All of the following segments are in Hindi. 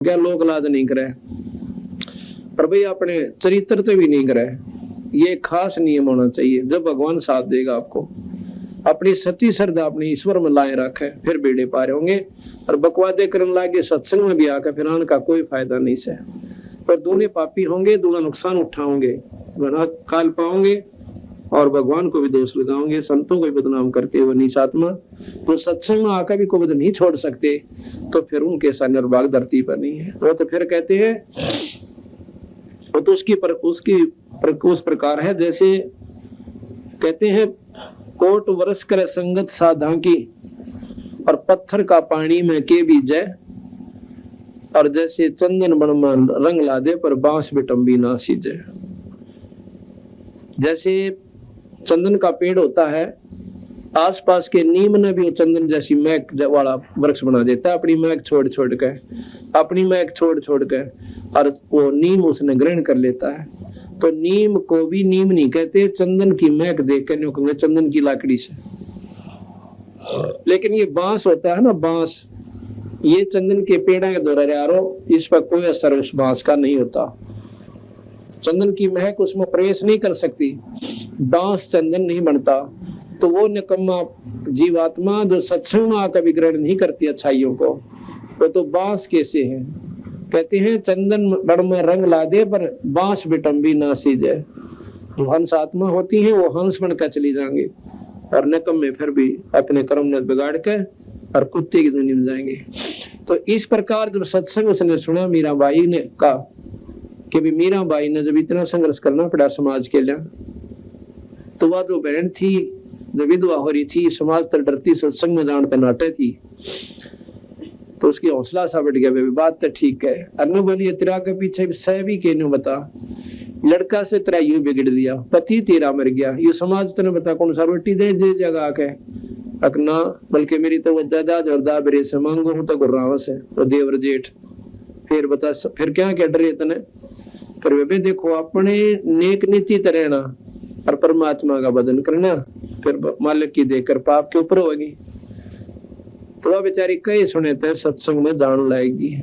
क्या लोक लाज नहीं करे, पर भाई अपने चरित्र तो भी नहीं करे। ये खास नियम होना चाहिए। जब भगवान साथ देगा आपको, अपनी सच्ची श्रद्धा अपनी ईश्वर में लाए रखे, फिर बेड़े पार होंगे। और बकवादे करने लागे सत्संग में भी आकर फिर आने का कोई फायदा नहीं से। पर दूने पापी होंगे, दूना नुकसान उठाओगे, बना काल पाओगे और भगवान को भी दोष लगाओगे, संतों को भी बदनाम करते हुए नीचात्मा। तो सत्संग में आकर भी को नहीं छोड़ सकते, तो फिर उनके सा निर्भाग धरती पर नहीं है। वो तो फिर कहते हैं, वो तो उस प्रकार है जैसे कहते हैं, कोट वर्ष करे संगत साधा की, और पत्थर का पानी में के बीजे, और जैसे चंदन बन में रंग ला दे पर बांस बिटम्बी ना सीजे। जैसे चंदन का पेड़ होता है, आसपास के नीम ने भी चंदन जैसी महक वाला वृक्ष बना देता है, अपनी महक छोड़ छोड़ के, और वो नीम उसने ग्रहण कर लेता है। तो नीम को भी नीम नहीं कहते, चंदन की महक देख कर नहीं कहते, चंदन की लाकड़ी से। लेकिन ये बांस होता है ना, बांस, ये चंदन के पेड़ा के द्वारा यारो, इस पर कोई असर उस बांस का नहीं होता। चंदन की महक उसमें प्रवेश नहीं कर सकती, बांस चंदन नहीं बनता। तो वो निकम्मा जीवात्मा जो सत्संग में आकर भी ग्रहण नहीं करती अच्छाइयों को, वो तो बांस कैसे है। कहते हैं चंदन बड़ में रंग ला दे पर बांस बिटम्बी ना सीजे। जो हंस आत्मा होती है वो हंस बनकर चली जाएंगे, और निकम्मे फिर भी अपने कर्म ने बिगाड़ कर और कुत्ते की दुनिया में जाएंगे। तो इस प्रकार जब सत्संग उसने सुना मीराबाई ने कहा कि भी मीराबाई ने जब इतना संघर्ष करना पड़ा समाज के लिए, तो वह जो बहन थी जो विधवा हो रही थी, समाज तर डरती, सत्संग में जान पर नाटे थी, तो उसकी हौसला सा बढ़ गया, बात तो ठीक है। अनु बोलिए तेरा के पीछे सह भी के बता, लड़का से तेरा यूं बिगड़ दिया, पति तेरा मर गया, ये समाज तेने बता कौन सा रोटी दे जगह के अकना, बल्कि मेरी तो दादा और दाबरे से मांगो हूं तो गुर्राव से और देवर जेठ। फिर बता फिर क्या डरे इतने। पर वे देखो अपने नेक नीति तरहना और परमात्मा का भजन करना, फिर मालिक की देकर पाप के ऊपर होगी। तो वह बेचारी कई सुने थे सत्संग में जान लाएगी।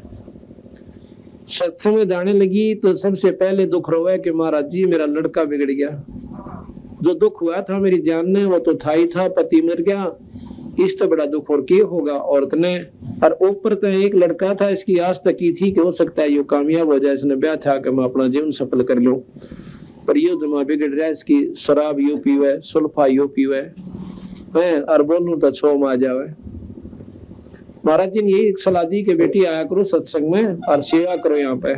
सत्संग में जाने लगी तो सबसे पहले दुख रोया कि महाराज जी मेरा लड़का बिगड़ गया। जो दुख हुआ था मेरी जान ने वो तो था ही था, पति मर गया, इस तो बड़ा दुख और क्या होगा औरत ने। और ऊपर तो एक लड़का था, इसकी आस तक की थी कि हो सकता है ये कामयाब हो जाए, इसने ब्याह था कि मैं अपना जीवन सफल कर लूं। पर ये जमा बिगड़ रहा है, इसकी शराब यू पीवे, सुल्फा यू पीवे, और बोलूं तो छो आ जावे। महाराज जी ने यही सलाह दी कि बेटी आया करो सत्संग में और सेवा करो यहाँ पे,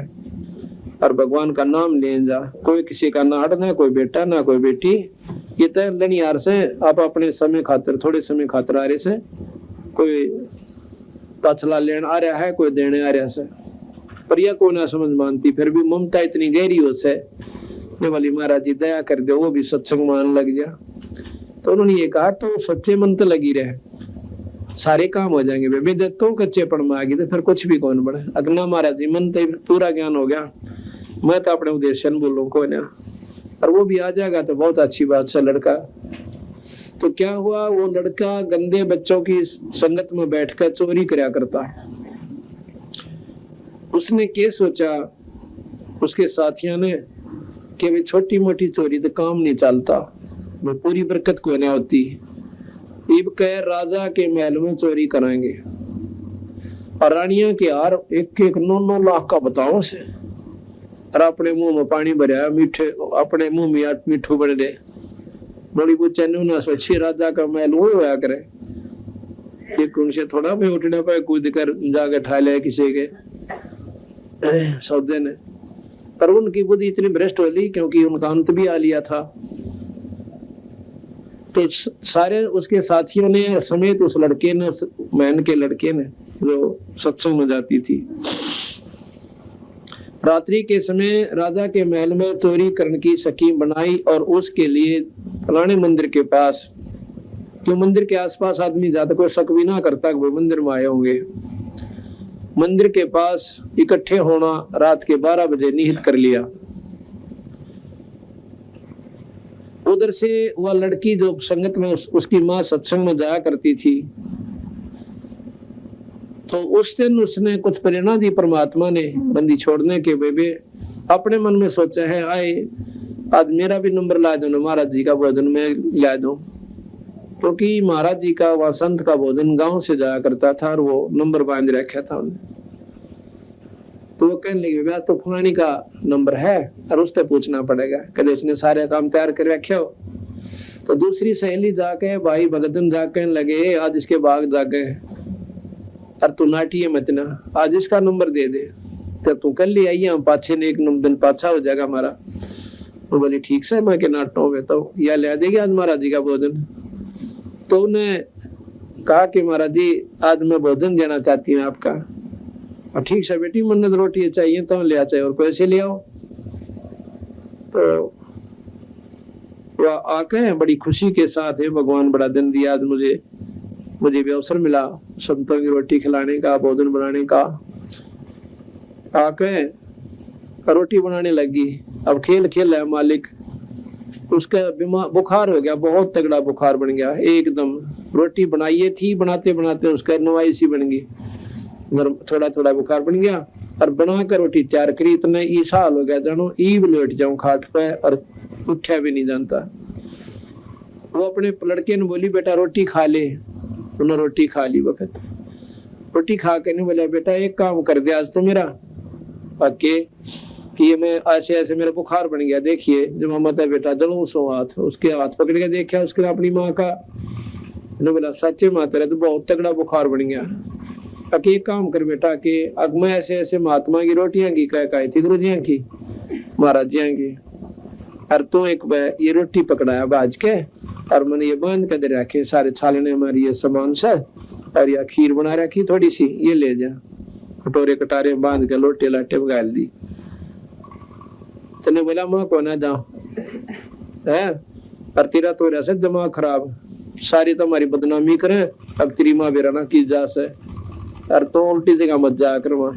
और भगवान का नाम ले जा। कोई किसी का ना हटना, कोई बेटा ना कोई बेटी, ये तय लनियार से आप अपने समय खातिर, थोड़े समय खातिर आ रहे से, कोई ताछला लेने आ रहा है, कोई देने आ रहा से, पर यह कोई ना समझ मानती। फिर भी ममता इतनी गहरी हो से वाली महाराज जी दया कर दो, वो भी सत्संग मान लग गया। तो उन्होंने ये कहा तो सच्चे मन तो लगी रहे, सारे काम हो जाएंगे। बेबी देतो कच्चे पड़ में आ गई तो फिर कुछ भी कौन बढ़े। अगला महाराज जी मन तो पूरा ज्ञान हो गया, मैं तो अपने उद्देश्य बोलूं को ना, और वो भी आ जाएगा तो बहुत अच्छी बात से लड़का। तो क्या हुआ, वो लड़का गंदे बच्चों की संगत में बैठकर चोरी करया करता है। उसने क्या सोचा उसके साथियों ने कि भाई छोटी मोटी चोरी तो काम नहीं चलता, वो पूरी बरकत को नहीं होती। इब कह राजा के महल में चोरी कराएंगे, और रानिया के हार 1-1 9-9 लाख का बताओ से, और अपने मुंह में पानी भरा, मीठे अपने मुंह में मीठू बन दे बड़ी बुच्चे ना सोची राजा का महल वो होया करे। एक उनसे थोड़ा भी उठने पाए, कूद कर जाके ठा ले किसी के सौदे ने। पर उनकी बुद्धि इतनी भ्रष्ट हो ली क्योंकि उनका अंत भी आ लिया था। तो सारे उसके साथियों ने समेत उस लड़के ने, मैन के लड़के ने जो सत्संग में जाती थी, रात्रि के समय राजा के महल में चोरी करने की स्कीम बनाई, और उसके लिए फलाने मंदिर के पास, क्यों मंदिर के आसपास आदमी ज्यादा कोई शक भी ना करता कि वो मंदिर में आए होंगे, मंदिर के पास इकट्ठे होना रात के 12 बजे निहित कर लिया। उधर से वह लड़की जो संगत में उसकी माँ सत्संग में जाया करती थी, तो उस दिन उसने कुछ प्रेरणा दी परमात्मा ने बंदी छोड़ने के बेबे। अपने मन में सोचा है आए आज मेरा भी नंबर ला दो, महाराज जी का भोजन में ला दो, क्योंकि महाराज जी का वहां संत का भोजन गांव से जाया करता था और वो नंबर बांध रखा था उन्हें। तो वो कहने लगे मैं तो फलानी का नंबर है और उससे पूछना पड़ेगा, कभी उसने सारे काम तैयार कर रखे हो। तो दूसरी सहेली जाके भाई भगतन जाके लगे आज इसके बाग जाके और तू नाटी है मत ना, आज इसका नंबर दे दे तो तू कल ले आई हम पाछे ने एक दिन पाछा हो जाएगा हमारा। वो बोली ठीक से मैं के नाटो में तो या ले देगी आज महाराज जी का भोजन। तो उन्हें कहा कि महाराज जी आज मैं भोजन देना चाहती हूँ आपका। और ठीक से बेटी मन्नत रोटी चाहिए तो ले चाहिए और पैसे ले आओ। तो वह आके बड़ी खुशी के साथ है भगवान बड़ा दिन दिया आज मुझे भी अवसर मिला संतों की रोटी खिलाने का, भोजन बनाने का। आके रोटी बनाने लगी। अब खेल खेल है मालिक, उसका बीमार बुखार हो गया, बहुत तगड़ा बुखार बन गया एकदम। रोटी बनाई थी, बनाते बनाते उसका नवाई सी बन गई, थोड़ा थोड़ा बुखार बन गया। और बनाकर रोटी तैयार करी, इतना ईसा हाल हो गया जानो ईब लेट जाऊं खाट पे और उठा भी नहीं जानता। वो अपने लड़के ने बोली बेटा रोटी खा ले। उन्होंने रोटी खा ली। वक्त रोटी खा के नहीं बोला बेटा एक काम कर दे आज तो मेरा पक्के कि ये मैं ऐसे ऐसे मेरा बुखार बन गया, देखिए जब मत है बेटा जलूं सो हाथ। उसके हाथ पकड़ के देखा उसके अपनी माँ का। बोला सच्चे माँ तेरा तो बहुत तगड़ा बुखार बन गया। ताकि एक काम कर बेटा कि अब मैं ऐसे ऐसे महात्मा की रोटियां की कह थी गुरु जी की महाराज जी की, और तू एक ये रोटी पकड़ाया बाज के और मैंने ये बांध के दे रखे सारे छालने हमारी ये सामान से, और यह खीर बना रखी थोड़ी सी ये ले जा। कटोरे कटारे बांध के लोटे लाटे गाल दी। तने बोला माँ को ना जाओ है और तेरा तो ऐसे दिमाग खराब सारी तुम्हारी बदनामी करे, अब तेरी माँ बेरा ना की जा से और तो उल्टी जगह मत जा कर। वहां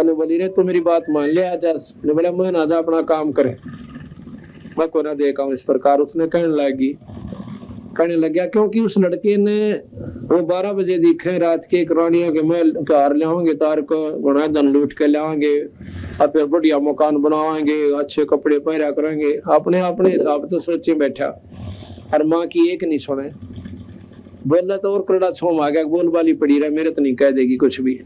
बोली रे तू मेरी बात मान ले आज। ने बोला मैं ना जा अपना काम करे, मैं को ना देखा हूं इस प्रकार। उसने कहने लग गया क्योंकि उस लड़के ने वो 12 बजे दिखे रात के रानियों के महल कार लाओगे तार को गुना धन लूट के लाओगे और फिर बढ़िया मकान बनावाएंगे, अच्छे कपड़े पहरा करेंगे। अपने हिसाब तो सोचे बैठा और माँ की एक नहीं सुने। बोला तो और करड़ा छोम आ गया, बोल वाली पड़ी रहा मेरे तो नहीं कह देगी कुछ भी,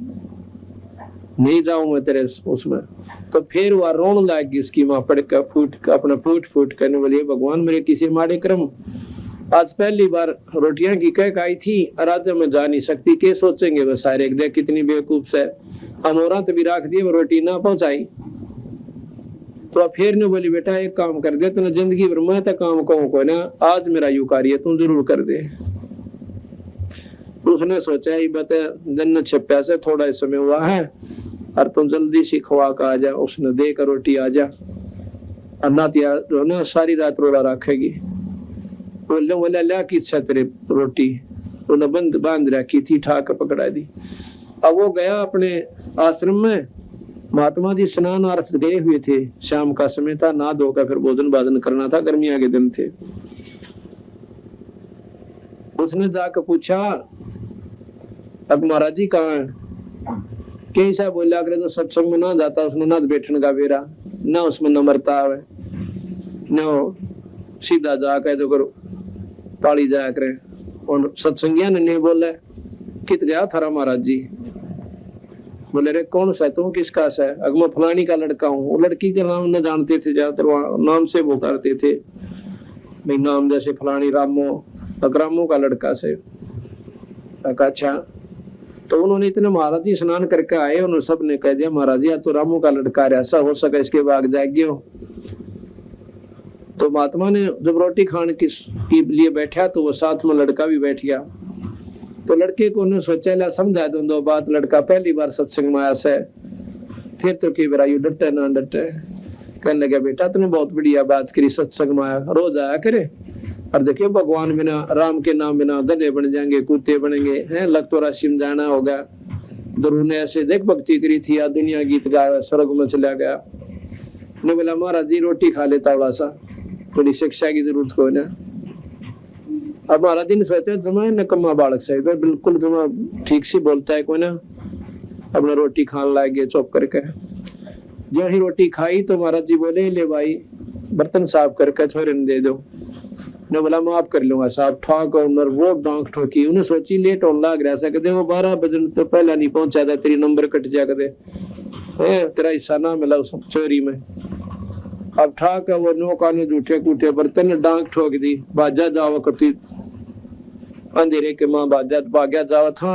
नहीं जाऊं मैं तेरे उसमें। तो फिर वह रोन लागी उसकी माँ पड़ कर अपना फूट करने वाली भगवान मेरे किसी माड़े क्रम। आज पहली बार रोटियां की कह आई थी और आज मैं जा नहीं सकती, के सोचेंगे वो सारे देख कितनी बेवकूफ से अनोरा तो भी रख दिए वो रोटी ना पहुंचाई। तो फिर ने बोली बेटा एक काम कर दे, तूने जिंदगी भर मैं तो काम कहूँ को ना, आज मेरा यू कार्य तू जरूर कर दे। उसने सोचा ये बता दिन छप्या से थोड़ा ही समय हुआ है और तुम जल्दी सी खवा का आ जा। उसने देकर रोटी आ जा अन्ना सारी रात रोड़ा रखेगी। बोले ला की इच्छा तेरे रोटी, उन्हें बांध रखी थी, ठाक पकड़ा दी। अब वो गया अपने आश्रम में। महात्मा जी स्नान आरत गए हुए थे, शाम का समय था, ना धोकर फिर भोजन बाजन करना था, गर्मियां के दिन थे। उसने जाकर पूछा अब महाराज जी कहाँ है? कैसा बोला करे तो सत्संग में ना जाता, उसमें ना बैठने का बेरा, ना उसमें नम्रता है, न सीधा जाकर तो करो पाली जाया करे। और सत्संगिया ने नहीं बोले कित गया थारा महाराज जी? बोले रे कौन सा तू किसका सा है? अगर मैं फलानी का लड़का हूँ। वो लड़की के नाम न जानते थे, ज्यादातर नाम से वो करते थे भाई, नाम जैसे फलानी रामो अग्रामो का लड़का से। अच्छा तो उन्होंने इतने महाराज जी स्नान करके आए, उन्होंने सब ने कह दिया महाराज जी तो रामू का लड़का है, ऐसा हो सके इसके बाग जाएगी हो। तो महात्मा ने जब रोटी खाने के लिए बैठा तो वो साथ में लड़का भी बैठ गया। तो लड़के को उन्होंने सोचा ला समझा दो बात, लड़का पहली बार सत्संग में आया से, फिर तो कई बार यू डटे ना डटे। कहने लगा बेटा तूने बहुत बढ़िया बात करी, सत्संग में आया रोज आया करे। और देखिए भगवान बिना राम के नाम बिना गधे बन जाएंगे, कुत्ते बनेंगे हैं, लग तो राशि में जाना होगा। ध्रुव ने ऐसे देख भक्ति करी थी, या दुनिया गीत गाया, स्वर्ग में चला गया। ने बोला महाराज जी रोटी खा लेता, थोड़ा सा थोड़ी शिक्षा की जरूरत को ना। अब हमारा दिन सोचते हैं जमा नकम्मा बालक से, तो बिल्कुल जमा ठीक से बोलता है कोई ना, अपना रोटी खाने लग गए चुप करके। जो ही रोटी खाई तो महाराज जी बोले ले भाई बर्तन साफ करके छोरे ने दे दो। ने बोला माफ कर लूंगा साहब। ठाक और वो डांक ठोकी, उन्हें सोची लेट होने लग रहा सकते वो 12 बजे तो पहला नहीं पहुंचा था, तेरी नंबर कट जा कर तेरा हिस्सा ना मिला उस चोरी में। अब ठाक है वो नौका ने जूठे कूठे बर्तन डांक ठोक दी। बाजा जावा कती अंधेरे के माँ बाजा भाग्या जावा था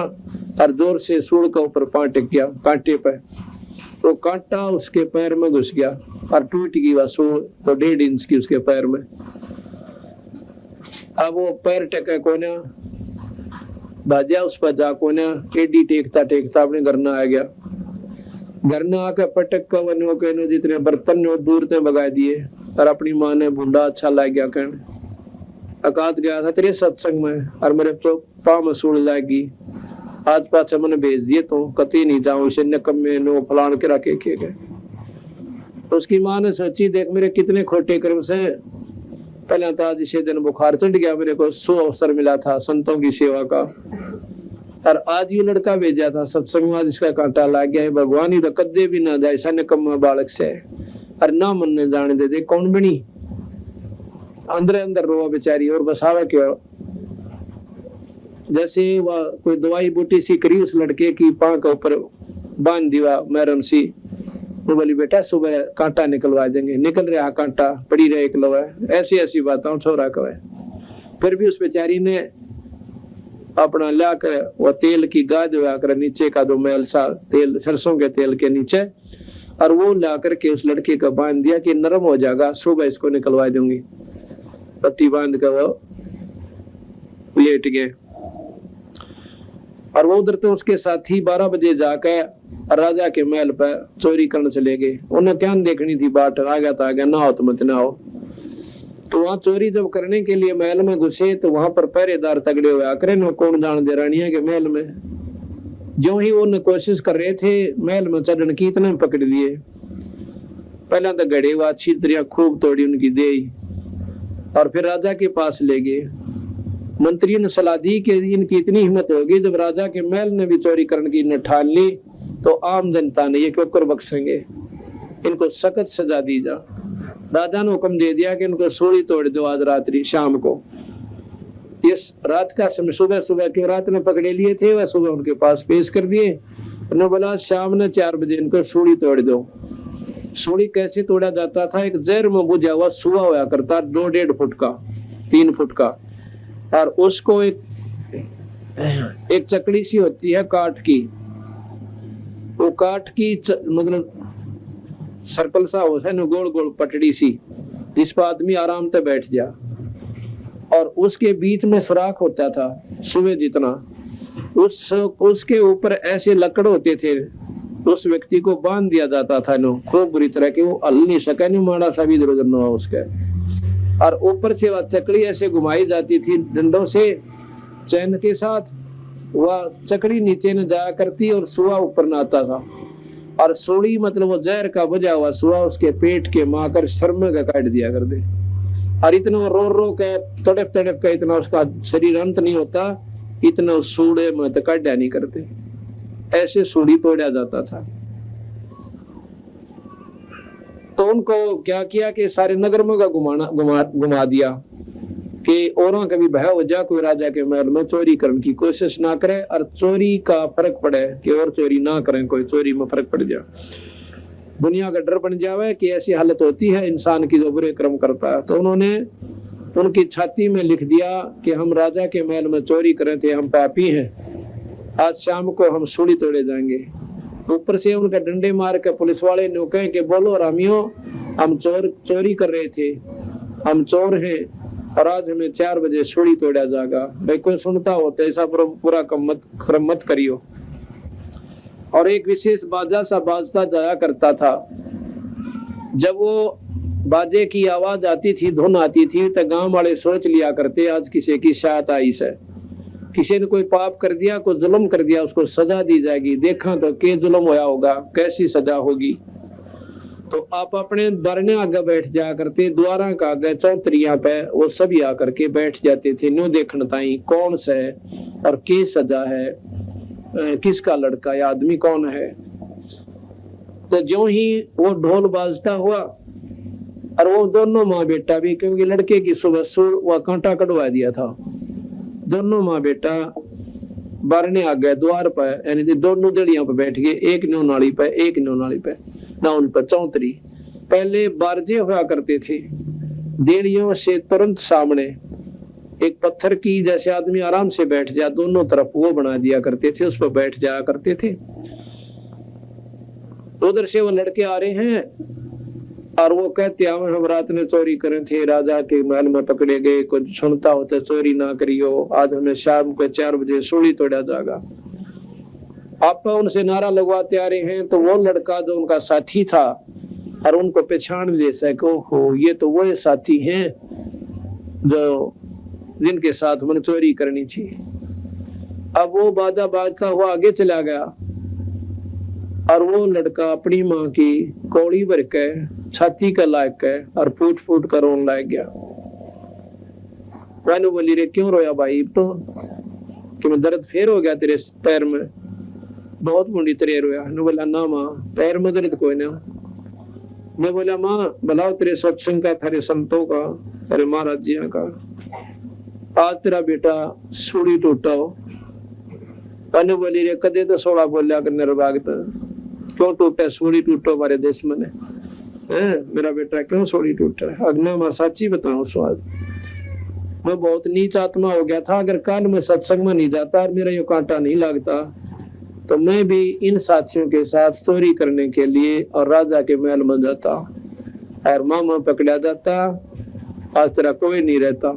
और जोर से सूढ़ का ऊपर पांव टिक गया कांटे पे, तो कांटा उसके पैर में घुस गया और टूट गई वह सूढ़ तो 1.5 इंच की उसके पैर में। अब वो पैर टेका कोने बाजा उस पर जा कोने एडी टेकता टेकता अपने घर न आ गया। घर न आकर पटक का वन कहने जितने बर्तन ने दूर से भगा दिए और अपनी माँ ने भूडा अच्छा लग गया कहने अकात गया था तेरे सत्संग में और मेरे तो पाँव में सूढ़ लगी, आज पास मैंने भेज दिए तो कती नहीं जाऊं इसे नकम में नो फलान के रखे के गए। तो उसकी माँ ने सोची देख मेरे कितने खोटे कर्म से, पहले तो आज इसे दिन बुखार चढ़ गया, मेरे को 100 अवसर मिला था संतों की सेवा का, और आज ये लड़का भेजा था सत्संग में, इसका कांटा लग गया है। भगवान ही तो कदे भी ना जाए ऐसा निकम्मा बालक से, और ना मन ने जाने दे कौन बनी अंदर अंदर रोवा बेचारी और बसावा क्यों। जैसे वह कोई दवाई बूटी सी करी उस लड़के की पांव के ऊपर बांध दिया मैरम सी, वो बोली बेटा सुबह कांटा निकलवा देंगे, निकल रहा कांटा पड़ी रहे एक लवा, ऐसी ऐसी बातों छोरा कवे। फिर भी उस बेचारी ने अपना लाकर वो तेल की गाद कर नीचे का दो मैल सा तेल सरसों के तेल के नीचे, और वो ला करके उस लड़के का बांध दिया कि नरम हो जाएगा सुबह इसको निकलवा दूंगी। पट्टी बांध कर वो लेट गए और वो उधर तो उसके साथी 12 बजे जाकर राजा के महल पर चोरी करने चले गए। उन्हें क्या देखनी थी बाट, आ गया था आ गया, ना हो तो मत ना हो। तो वहां चोरी जब करने के लिए महल में घुसे तो वहां पर पहरेदार तगड़े हुए आकर न कौन जान दे रानिया के महल में। जो ही वो कोशिश कर रहे थे महल में चढ़ने की, इतने पकड़ लिए। पहला तो गड़े हुआ अच्छी तरह खूब तोड़ी उनकी दे, और फिर राजा के पास ले गए। मंत्री ने सलाह दी कि इनकी इतनी हिम्मत होगी जब राजा के महल ने भी चोरी करने की न ठान ली तो आम जनता ने ये क्यों बख्शेंगे, इनको सख्त सजा दी जा। राजा ने हुक्म दे दिया कि इनको सूली तोड़ दो आज रात्रि शाम को। इस रात का समय सुबह सुबह क्यों रात में पकड़े लिए थे वह सुबह उनके पास पेश कर दिए। उन्होंने बोला शाम ने 4 बजे इनको सूली तोड़ दो। सूली कैसे तोड़ा जाता था, एक जहर में बुझा हुआ सुआ हुआ करता 2-1.5 फुट का 3 फुट का, और उसको एक चकड़ी सी होती है काठ की, वो काठ की मतलब सर्कल सा होता है गोल गोल पटड़ी सी, जिस पर आदमी आराम से बैठ जा, और उसके बीच में सुराख होता था सुबह जितना, उसके ऊपर ऐसे लकड़ होते थे, उस व्यक्ति को बांध दिया जाता था नो खूब बुरी तरह के, वो हल नहीं सका नहीं, माड़ा सा भी इधर उधर न हुआ उसके, और ऊपर से वह चकड़ी ऐसे घुमाई जाती थी डंडों से चैन के साथ, वह चकड़ी नीचे न जाया करती और सुआ ऊपर न आता था, और सोड़ी मतलब वो जहर का बजा हुआ सुआ उसके पेट के माकर शर्म का काट दिया कर दे, और इतना रो रो के तड़प तड़प के इतना उसका शरीर अंत नहीं होता, इतना सूड़े में तो काटा नहीं करते, ऐसे सूड़ी तोड़ा जाता था। तो उनको क्या किया कि सारे नगर में का घुमा दिया कि औरों का भी भय हो जा, कोई राजा के महल में चोरी करने की कोशिश ना करे, और चोरी का फर्क पड़े कि और चोरी ना करें, कोई चोरी में फर्क पड़ जाए, दुनिया का डर बन जावे कि ऐसी हालत होती है इंसान की जो बुरे कर्म करता है। तो उन्होंने उनकी छाती में लिख दिया कि हम राजा के महल में चोरी करे थे, हम पापी हैं, आज शाम को हम सूली तोड़े जाएंगे। ऊपर से उनका डंडे मार के पुलिस वाले ने कहे कि बोलो रामियों, हम चोरी कर रहे थे, हम चोर हैं, और आज हमें 4 बजे सूली तोड़ा जाएगा। भाई कोई सुनता हो तो ऐसा पूरा क्रम मत करियो। और एक विशेष बाजा सा बाजता जाया करता था, जब वो बाजे की आवाज आती थी, धुन आती थी, तो गांव वाले सोच लिया करते आज किसी की शायद आई से, किसी ने कोई पाप कर दिया, कोई जुल्म कर दिया, उसको सजा दी जाएगी, देखा तो के जुल्म होया होगा, कैसी सजा होगी। तो आप अपने बरने आगे बैठ जा करते, द्वारा का आगे चौतरिया पे वो सभी आकर के बैठ जाते थे, न्यू देखने ताई कौन सा है और के सजा है, किसका लड़का या आदमी कौन है। तो जो ही वो ढोल बाजता हुआ और वो दोनों माँ बेटा भी, क्योंकि लड़के की सुबह वह कांटा कटवा दिया था, दोनों माँ बेटा बारने आ गए द्वार पर, यानी दोनों दड़ियों पर बैठ गए, एक न्यू नाली पे एक न्यू नाली पे, ना उन पर चौतरी। पहले बारजे हुआ करते थे, देड़ियों से तुरंत सामने एक पत्थर की जैसे आदमी आराम से बैठ जा, दोनों तरफ वो बना दिया करते थे, उस पर बैठ जाया करते थे। उधर से वो लड़के आ रहे हैं और वो कहते हम रात में चोरी करे थे, राजा के महल में पकड़े गए, कुछ सुनता हो तो चोरी ना करियो, आज हमें शाम को 4 बजे सूली तोड़ा जाएगा। आप उनसे नारा लगवाते आ रहे हैं, तो वो लड़का जो उनका साथी था और उनको पहचान ले सको, हो ये तो वो साथी हैं जो जिनके साथ मैंने चोरी करनी थी। अब वो बाजा बाजता हुआ आगे चला गया और वो लड़का अपनी माँ की कौड़ी भर के छाती का लायक है और फूट फूट कर रोने लग गया। मैंने बोली रे क्यों रोया भाई, तो कि मैं दर्द फेर हो गया तेरे पैर में, बहुत मुंडी तेरे रोया। ने बोला ना माँ पैर में दर्द कोई ना। मैं बोला माँ बुलाओ तेरे सत्संग का, तेरे संतों का, तेरे महाराज जी का, आज तेरा बेटा सूढ़ी टूटा हो। मैंने बोली रे कदे तो सोड़ा बोलिया करने भागत, क्यों टूटे सूढ़ी टूटो हमारे देश में ने, मेरा बेटा क्यों सूढ़ी टूटा है। अग्नि मैं सच्ची बताऊं स्वाद, मैं बहुत नीच आत्मा हो गया था, अगर काल में सत्संग में नहीं जाता और मेरा ये कांटा नहीं लगता तो मैं भी इन साथियों के साथ चोरी करने के लिए और राजा के महल में जाता और मामा पकड़ा जाता, आज तेरा कोई नहीं रहता।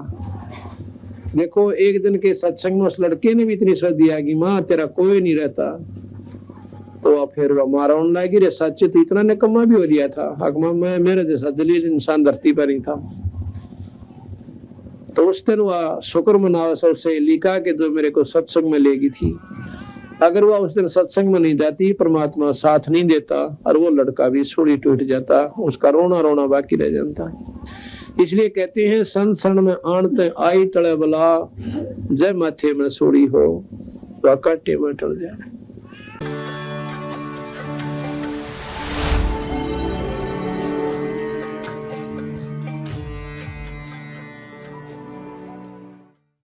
देखो एक दिन के सत्संग में उस लड़के ने भी इतनी सद दिया कि माँ तेरा कोई नहीं रहता, तो फिर मारा लगी रे, सच तो इतना निकम्मा भी हो दिया था, हकमा मैं मेरे जैसा दलील इंसान धरती पर ही था। तो उस दिन वह शुक्र मनाओ से लिखा के जो मेरे को सत्संग में लेगी थी, अगर वह उस दिन सत्संग में नहीं जाती, परमात्मा साथ नहीं देता और वो लड़का भी सूढ़ी टूट जाता, उसका रोना रोना बाकी रह जाता। इसलिए कहते हैं संसण में आणत आई तले बला, जय माथे में सूढ़ी हो तो काटे में टल जाए।